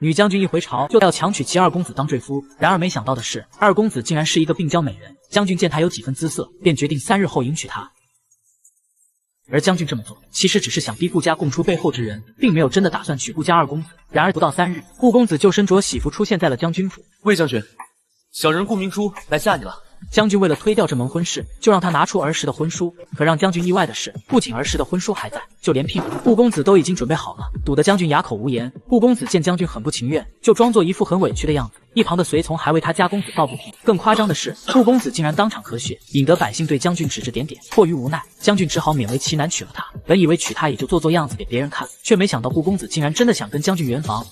女将军一回朝就要强娶其二公子当赘夫，然而没想到的是，二公子竟然是一个病娇美人。将军见她有几分姿色，便决定3日后迎娶她。而将军这么做，其实只是想逼顾家供出背后之人，并没有真的打算娶顾家二公子。然而不到3日，顾公子就身着喜服出现在了将军府。魏将军，小人顾明珠来吓你了。将军为了推掉这门婚事，就让他拿出儿时的婚书。可让将军意外的是，不仅儿时的婚书还在，就连聘顾公子都已经准备好了，堵得将军哑口无言。顾公子见将军很不情愿，就装作一副很委屈的样子。一旁的随从还为他家公子抱不平。更夸张的是，顾公子竟然当场咳血，引得百姓对将军指指点点。迫于无奈，将军只好勉为其难娶了她。本以为娶她也就做样子给别人看，却没想到顾公子竟然真的想跟将军圆房。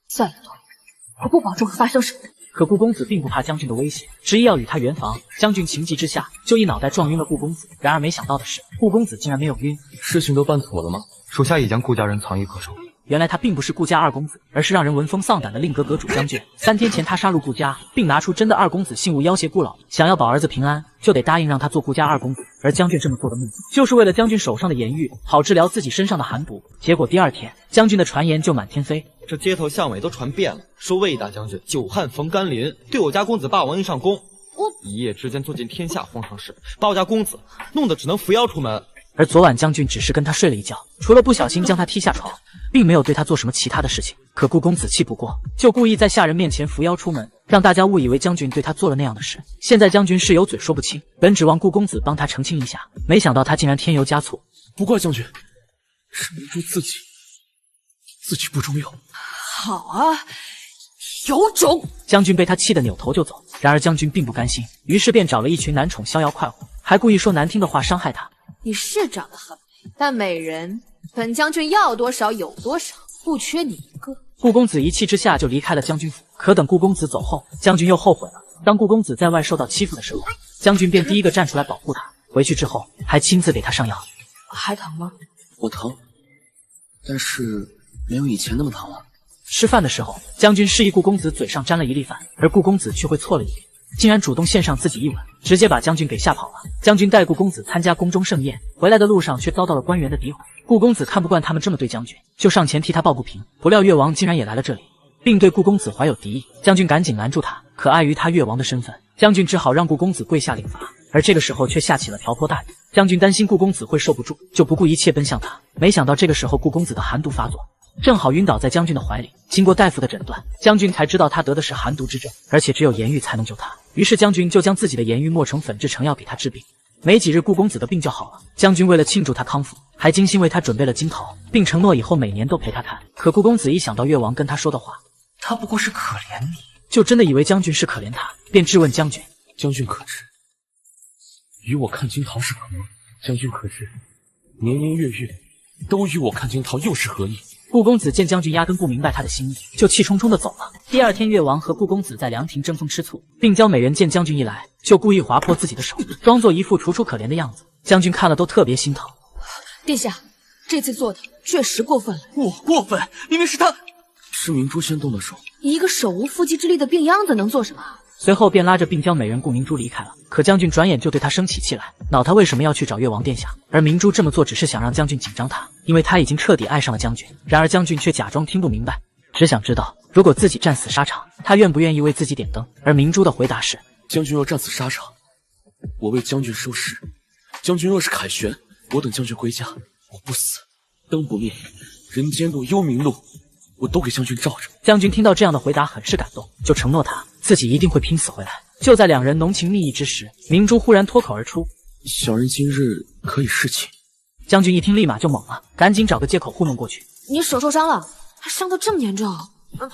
算了，多余，我不保证会发生什么的。可顾公子并不怕将军的威胁，执意要与他圆房。将军情急之下，就一脑袋撞晕了顾公子。然而没想到的是，顾公子竟然没有晕。事情都办妥了吗？属下已将顾家人藏于何处。原来他并不是顾家二公子，而是让人闻风丧胆的令阁阁主将军。3天前他杀入顾家，并拿出真的二公子信物要挟顾老，想要保儿子平安，就得答应让他做顾家二公子。而将军这么做的目的，就是为了将军手上的盐狱好治疗自己身上的寒毒。结果第2天，将军的传言就满天飞。这街头巷尾都传遍了，说魏大将军久旱逢甘霖，对我家公子霸王硬上弓，一夜之间做尽天下荒唐事，把我家公子弄得只能扶摇出门。而昨晚将军只是跟他睡了一觉，除了不小心将他踢下床，并没有对他做什么其他的事情。可顾公子气不过，就故意在下人面前扶摇出门，让大家误以为将军对他做了那样的事。现在将军是有嘴说不清，本指望顾公子帮他澄清一下，没想到他竟然添油加醋。不怪将军，是明珠自己不中用。好啊，有种！将军被他气得扭头就走。然而将军并不甘心，于是便找了一群男宠逍遥快活，还故意说难听的话伤害他。你是长得很美，但美人本将军要多少有多少，不缺你一个。顾公子一气之下就离开了将军府。可等顾公子走后，将军又后悔了。当顾公子在外受到欺负的时候，将军便第一个站出来保护他。回去之后，还亲自给他上药。还疼吗？我疼，但是没有以前那么疼了。吃饭的时候，将军示意顾公子嘴上沾了一粒饭，而顾公子却会错了一点，竟然主动献上自己一吻，直接把将军给吓跑了。将军带顾公子参加宫中盛宴，回来的路上却遭到了官员的诋毁。顾公子看不惯他们这么对将军，就上前替他抱不平。不料越王竟然也来了这里，并对顾公子怀有敌意。将军赶紧拦住他，可碍于他越王的身份，将军只好让顾公子跪下领罚。而这个时候却下起了瓢泼大雨。将军担心顾公子会受不住，就不顾一切奔向他。没想到这个时候顾公子的寒毒发作，正好晕倒在将军的怀里。经过大夫的诊断，将军才知道他得的是寒毒之症，而且只有盐狱才能救他。于是将军就将自己的盐狱磨成粉制成药给他治病。没几日，顾公子的病就好了。将军为了庆祝他康复，还精心为他准备了金桃，并承诺以后每年都陪他看。可顾公子一想到越王跟他说的话，他不过是可怜你，就真的以为将军是可怜他，便质问将军：将军可知，与我看金桃是何意？将军可知，年年月月都与我看金桃又是何意？顾公子见将军压根不明白他的心意，就气冲冲地走了。第2天，越王和顾公子在凉亭争风吃醋。病娇美人见将军一来，就故意划破自己的手，装作一副楚楚可怜的样子。将军看了都特别心疼。殿下，这次做的确实过分了。我过分？明明是他，是明珠先动的手。一个手无缚鸡之力的病秧子能做什么？随后便拉着病娇美人顾明珠离开了。可将军转眼就对他生起气来，恼他为什么要去找越王殿下。而明珠这么做只是想让将军紧张他，因为他已经彻底爱上了将军。然而将军却假装听不明白，只想知道如果自己战死沙场，他愿不愿意为自己点灯。而明珠的回答是：将军若战死沙场，我为将军收尸；将军若是凯旋，我等将军归家，我不死，灯不灭，人间路、幽冥路，我都给将军照着。将军听到这样的回答很是感动，就承诺他自己一定会拼死回来。就在2人浓情蜜意之时，明珠忽然脱口而出：小人今日可以侍寝。将军一听立马就懵了，赶紧找个借口糊弄过去。你手受伤了，还伤得这么严重？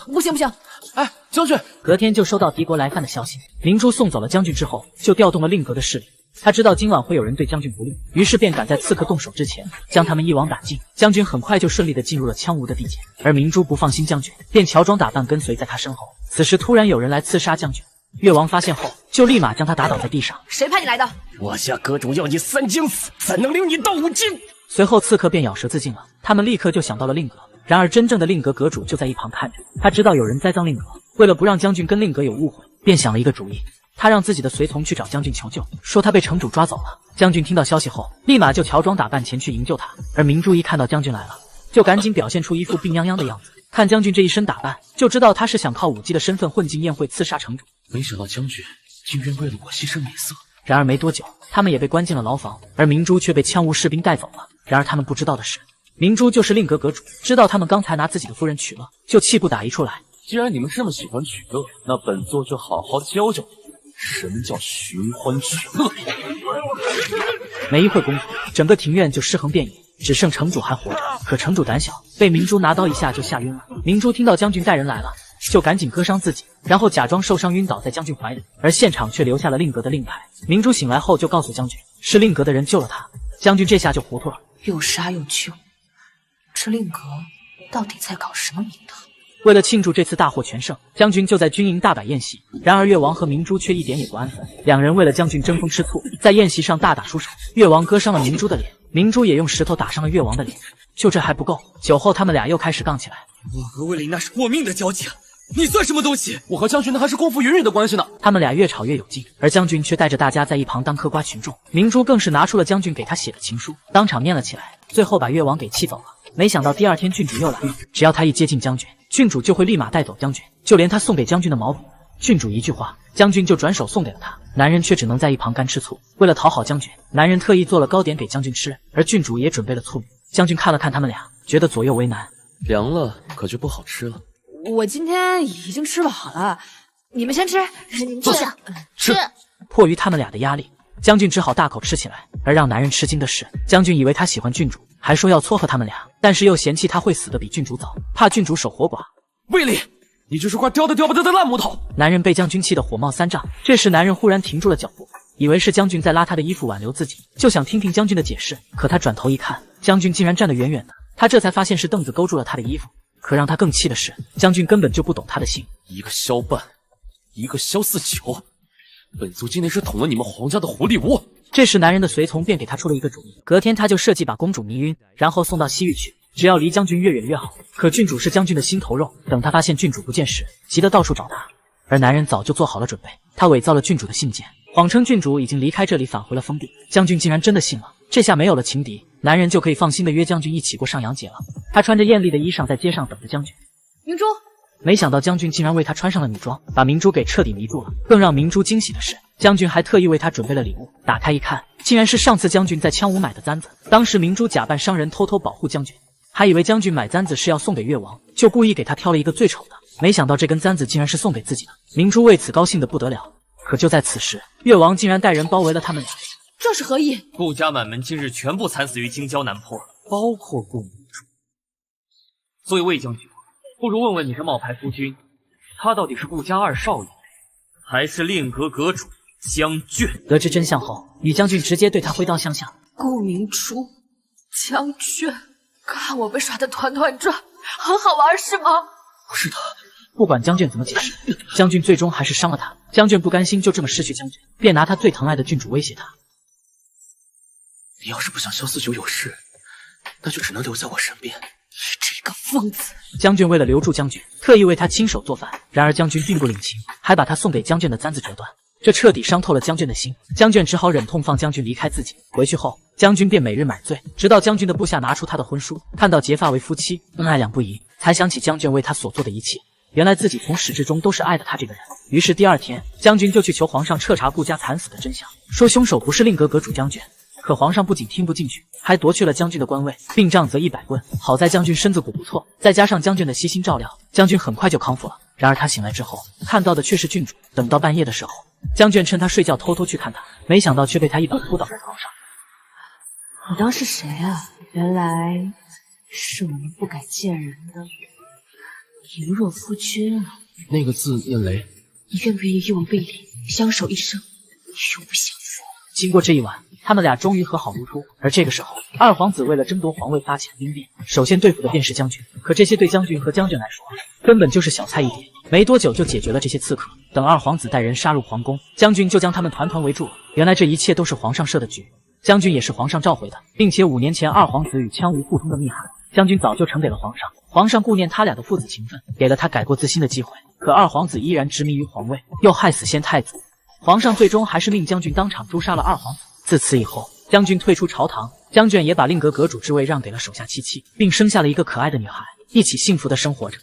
不行不行！哎，将军！隔天就收到敌国来犯的消息，明珠送走了将军之后，就调动了令阁的势力。他知道今晚会有人对将军不利，于是便赶在刺客动手之前，将他们一网打尽。将军很快就顺利地进入了枪无的地界，而明珠不放心将军，便乔装打扮跟随在他身后。此时突然有人来刺杀将军，越王发现后，就立马将他打倒在地上。谁派你来的？我家阁主要你3经死，怎能领你到5经？随后刺客便咬舌自尽了。他们立刻就想到了令阁，然而真正的令阁阁主就在一旁看着。他知道有人栽赃令阁，为了不让将军跟令阁有误会，便想了一个主意。他让自己的随从去找将军求救，说他被城主抓走了。将军听到消息后，立马就乔装打扮前去营救他。而明珠一看到将军来了，就赶紧表现出一副病殃殃的样子，看将军这一身打扮，就知道他是想靠舞姬的身份混进宴会刺杀城主。没想到将军竟愿为了我牺牲美色。然而没多久，他们也被关进了牢房，而明珠却被羌吴士兵带走了。然而他们不知道的是，明珠就是令阁阁主，知道他们刚才拿自己的夫人取乐，就气不打一处来。既然你们这么喜欢取乐，那本座就好好教教你什么叫寻欢取乐。没一会功夫，整个庭院就尸横遍野，只剩城主还活着。可城主胆小，被明珠拿刀一下就吓晕了。明珠听到将军带人来了，就赶紧割伤自己，然后假装受伤晕倒在将军怀里，而现场却留下了令阁的令牌。明珠醒来后就告诉将军，是令阁的人救了他。将军这下就糊涂了，又杀又救，这令阁到底在搞什么名堂？为了庆祝这次大获全胜，将军就在军营大摆宴席。然而越王和明珠却一点也不安分，两人为了将军争风吃醋，在宴席上大打出手。越王割伤了明珠的脸，明珠也用石头打伤了越王的脸。就这还不够，酒后他们俩又开始杠起来。我和魏林那是过命的交情，你算什么东西？我和将军那还是共赴云雨的关系呢。他们俩越吵越有劲，而将军却带着大家在一旁当嗑瓜群众。明珠更是拿出了将军给他写的情书，当场念了起来，最后把越王给气走了。没想到第二天郡主又来，只要他一接近将军，郡主就会立马带走将军，就连他送给将军的毛笔，郡主一句话，将军就转手送给了他。男人却只能在一旁干吃醋。为了讨好将军，男人特意做了糕点给将军吃，而郡主也准备了醋米。将军看了看他们俩，觉得左右为难，凉了可就不好吃了。我今天已经吃饱了，你们先吃。你们坐下吃。迫于他们俩的压力，将军只好大口吃起来。而让男人吃惊的是，将军以为他喜欢郡主，还说要撮合他们俩，但是又嫌弃他会死得比郡主早，怕郡主守活寡。魏林，你就是块雕都雕不得的烂木头！男人被将军气得火冒三丈。这时男人忽然停住了脚步，以为是将军在拉他的衣服挽留自己，就想听听将军的解释。可他转头一看，将军竟然站得远远的，他这才发现是凳子勾住了他的衣服。可让他更气的是，将军根本就不懂他的心。一个萧半，一个萧四九，本族今天是捅了你们皇家的狐狸窝。这时男人的随从便给他出了一个主意，隔天他就设计把公主迷晕，然后送到西域去，只要离将军越远越好。可郡主是将军的心头肉，等他发现郡主不见时，急得到处找他。而男人早就做好了准备，他伪造了郡主的信件，谎称郡主已经离开这里返回了封地。将军竟然真的信了，这下没有了情敌，男人就可以放心的约将军一起过上阳节了。他穿着艳丽的衣裳在街上等着将军。明珠，没想到将军竟然为他穿上了女装，把明珠给彻底迷住了。更让明珠惊喜的是，将军还特意为他准备了礼物。打开一看，竟然是上次将军在羌吴买的簪子。当时明珠假扮商人偷偷保护将军，还以为将军买簪子是要送给越王，就故意给他挑了一个最丑的。没想到这根簪子竟然是送给自己的，明珠为此高兴得不得了。可就在此时，越王竟然带人包围了他们俩。这是何意？顾家满门今日全部惨死于京郊南坡，包括顾明珠。所以魏将军，不如问问你这冒牌夫君，他到底是顾家二少爷，还是令阁阁主江俊？得知真相后，女将军直接对他挥刀相向。顾明珠，江俊，看我们耍的团团转，很好玩是吗？是的。不管将军怎么解释，将军最终还是伤了他。将军不甘心就这么失去将军，便拿他最疼爱的郡主威胁他。你要是不想萧四九有事，那就只能留在我身边。你这个疯子！将军为了留住将军，特意为他亲手做饭。然而将军并不领情，还把他送给将军的簪子折断，这彻底伤透了将军的心。将军只好忍痛放将军离开自己。回去后，将军便每日买醉，直到将军的部下拿出他的婚书，看到结发为夫妻，恩爱两不疑，才想起将军为他所做的一切。原来自己从始至终都是爱的他这个人。于是第二天，将军就去求皇上彻查顾家惨死的真相，说凶手不是令阁阁主将军。可皇上不仅听不进去，还夺去了将军的官位，病杖则100棍。好在将军身子骨不错，再加上将军的悉心照料，将军很快就康复了。然而他醒来之后，看到的却是郡主。等到半夜的时候，将军趁他睡觉偷偷去看他，没想到却被他一把扑倒在床上。你当是谁啊？原来是我们不敢见人的灵若夫君啊！那个字念雷，你愿不愿意与我魏林相守一生，永不相负？经过这一晚，他们俩终于和好如初。而这个时候，二皇子为了争夺皇位发起了兵变，首先对付的便是将军。可这些对将军和将军来说，根本就是小菜一碟，没多久就解决了这些刺客。等二皇子带人杀入皇宫，将军就将他们团团围住了。原来这一切都是皇上设的局，将军也是皇上召回的，并且5年前二皇子与羌吴互通的密函，将军早就呈给了皇上。皇上顾念他俩的父子情分，给了他改过自新的机会。可二皇子依然执迷于皇位，又害死先太子。皇上最终还是命将军当场诛杀了二皇子。自此以后，将军退出朝堂，将军也把令阁阁主之位让给了手下七妻，并生下了一个可爱的女孩，一起幸福的生活着。